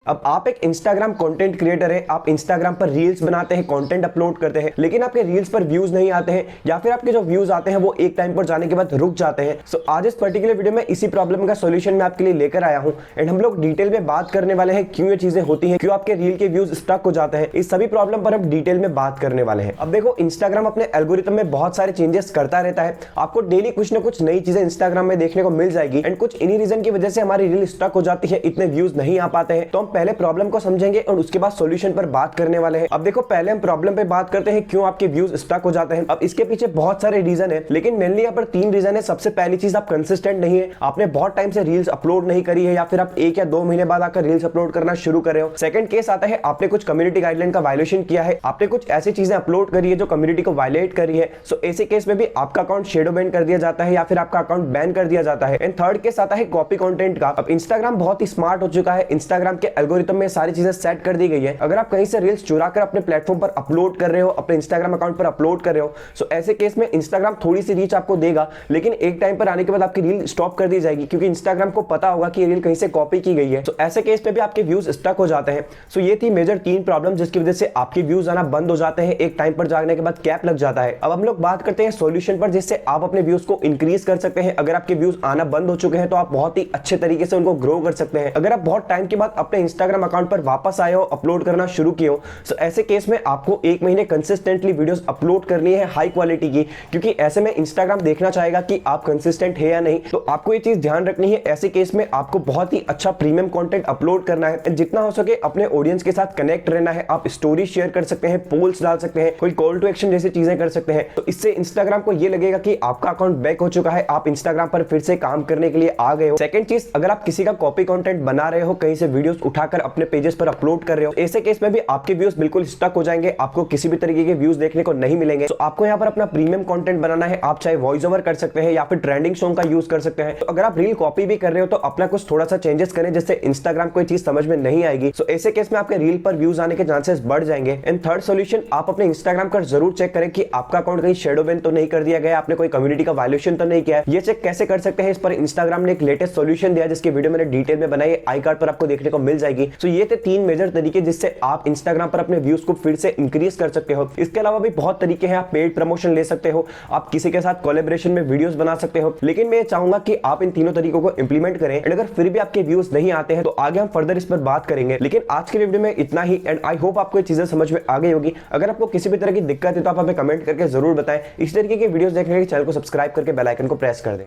अब आप एक इंस्टाग्राम कंटेंट क्रिएटर है, आप इंस्टाग्राम पर रील्स बनाते हैं, कंटेंट अपलोड करते हैं, लेकिन आपके रील्स पर व्यूज नहीं आते हैं या फिर आपके जो व्यूज आते हैं वो एक टाइम पर जाने के बाद रुक जाते हैं। सो आज इस पर्टिकुलर वीडियो में इसी प्रॉब्लम का सॉल्यूशन मैं आपके लिए लेकर आया हूं एंड हम लोग डिटेल में बात करने वाले हैं क्यों ये चीजें होती हैं, क्यों आपके रील के व्यूज स्टक हो जाते हैं। इस सभी प्रॉब्लम पर हम डिटेल में बात करने वाले हैं। अब देखो, इंस्टाग्राम अपने एल्गोरिथम में बहुत सारे चेंजेस करता रहता है। आपको डेली कुछ ना कुछ नई चीजें इंस्टाग्राम में देखने को मिल जाएगी एंड कुछ इन्हीं रीजन की वजह से हमारी रील स्टक हो जाती है, इतने व्यूज नहीं आ पाते हैं। तो हम पहले प्रॉब्लम को समझेंगे और उसके बाद सॉल्यूशन पर बात करने वाले हैं। अब देखो, पहले हम प्रॉब्लम पे बात करते हैं क्यों आपके व्यूज स्टक हो जाते हैं। अब इसके पीछे बहुत सारे रीजन है, लेकिन मेनली यहाँ पर 3 रीजन है। सबसे पहली चीज, आप कंसिस्टेंट नहीं है, आपने बहुत टाइम से रील्स अपलोड नहीं करी है या फिर आप 1 या 2 महीने बाद आकर रील्स अपलोड करना शुरू कर रहे हो। सेकंड केस आता है, आपने कुछ कम्युनिटी गाइडलाइन का वायलेशन किया है, आपने कुछ ऐसी चीजें अपलोड करी है जो कम्युनिटी को वायलेट करी है। सो ऐसे केस में भी आपका अकाउंट शेडो बैन कर दिया जाता है या फिर आपका अकाउंट बैन कर दिया जाता है। एंड थर्ड केस आता है कॉपी कंटेंट का। अब इंस्टाग्राम बहुत ही स्मार्ट हो चुका है, इंस्टाग्राम के एल्गोरिथम में सारी चीजें सेट कर दी गई है। अगर आप कहीं से रील्स चुरा कर अपने प्लेटफॉर्म पर अपलोड कर रहे हो, अपने इंस्टाग्राम अकाउंट पर अपलोड कर रहे हो, सो ऐसे केस में इंस्टाग्राम थोड़ी सी रीच आपको देगा, लेकिन एक टाइम पर आने के बाद आपकी रील स्टॉप कर दी जाएगी क्योंकि इंस्टाग्राम को पता होगा कि ये रील कहीं से कॉपी की गई है। सो ऐसे केस पे भी आपके व्यूज स्टक हो जाते हैं। सो ये थी मेजर 3 प्रॉब्लम जिसकी वजह से आपके व्यूज आना बंद हो जाते हैं, एक टाइम पर जाने के बाद कैप लग जाता है। अब हम लोग बात करते हैं सॉल्यूशन पर, जिससे आप अपने व्यूज को इंक्रीज कर सकते हैं। अगर आपके व्यूज आना बंद हो चुके हैं तो आप बहुत ही अच्छे तरीके से उनको ग्रो कर सकते हैं। अगर आप बहुत टाइम के बाद अपने इंस्टाग्राम अकाउंट पर वापस आए हो, अपलोड करना शुरू किए हो, सो ऐसे केस में आपको 1 महीने कंसिस्टेंटली वीडियोस अपलोड करनी है हाई क्वालिटी की, क्योंकि ऐसे में इंस्टाग्राम देखना चाहेगा कि आप कंसिस्टेंट है या नहीं। तो आपको ये चीज ध्यान रखनी है। ऐसे केस में आपको बहुत ही अच्छा प्रीमियम कंटेंट अपलोड करना है, जितना हो सके अपने ऑडियंस के साथ कनेक्ट रहना है। आप स्टोरी शेयर कर सकते हैं, पोल्स डाल सकते हैं, कोई कॉल टू एक्शन जैसी चीजें कर सकते हैं। तो इससे इंस्टाग्राम को ये लगेगा कि आपका अकाउंट बैक हो चुका है, आप इंस्टाग्राम पर फिर से काम करने के लिए आ गए हो। सेकंड चीज, अगर आप किसी का कॉपी कंटेंट बना रहे हो, कहीं से वीडियोस उठाकर अपने पेजेस पर अपलोड कर रहे हो, ऐसे केस में भी आपके व्यूज बिल्कुल स्टक हो जाएंगे, आपको किसी भी तरीके के व्यूज देखने को नहीं मिलेंगे। तो आपको यहाँ पर अपना प्रीमियम कंटेंट बनाना है। आप चाहे वॉइस ओवर कर सकते हैं या फिर ट्रेंडिंग सॉन्ग का यूज कर सकते हैं। तो अगर आप रील कॉपी भी कर रहे हो तो अपना कुछ थोड़ा सा चेंजेस करें, जिससे इंस्टाग्राम को ये चीज समझ में नहीं आएगी। सो ऐसे केस में आपके रील पर व्यूज आने के चांसेस बढ़ जाएंगे। एंड थर्ड सॉल्यूशन, आप अपने इंस्टाग्राम पर जरूर चेक करें कि आपका अकाउंट कहीं शेडो बैन तो नहीं कर दिया गया, आपने कोई कम्युनिटी का वायलेशन तो नहीं किया है। ये चेक कैसे कर सकते हैं, इस पर इंस्टाग्राम ने एक लेटेस्ट सॉल्यूशन दिया, जिसकी वीडियो मैंने डिटेल में बनाई है, आई कार्ड पर आपको देखने को मिल जाएगी। सो ये थे 3 मेजर तरीके जिससे आप इंस्टाग्राम पर अपने व्यूज को फिर से इंक्रीज कर सकते हो। इसके अलावा भी बहुत तरीके हैं, आप पेड प्रमोशन ले सकते हो, आप किसी के साथ कोलैबोरेशन में वीडियोस बना सकते हो। लेकिन मैं चाहूंगा कि आप इन तीनों तरीकों को इंप्लीमेंट करें एंड अगर फिर भी आपके व्यूज नहीं आते हैं तो आगे हम फर्दर इस पर बात करेंगे। लेकिन आज के वीडियो में इतना ही एंड आई होप आपको ये चीजें समझ में आ गई होगी। अगर आपको किसी भी तरह की दिक्कत है तो आप हमें कमेंट करके जरूर बताएं। इस तरीके के वीडियोस देखने के लिए चैनल को सब्सक्राइब करके बेल आइकन को प्रेस कर दें।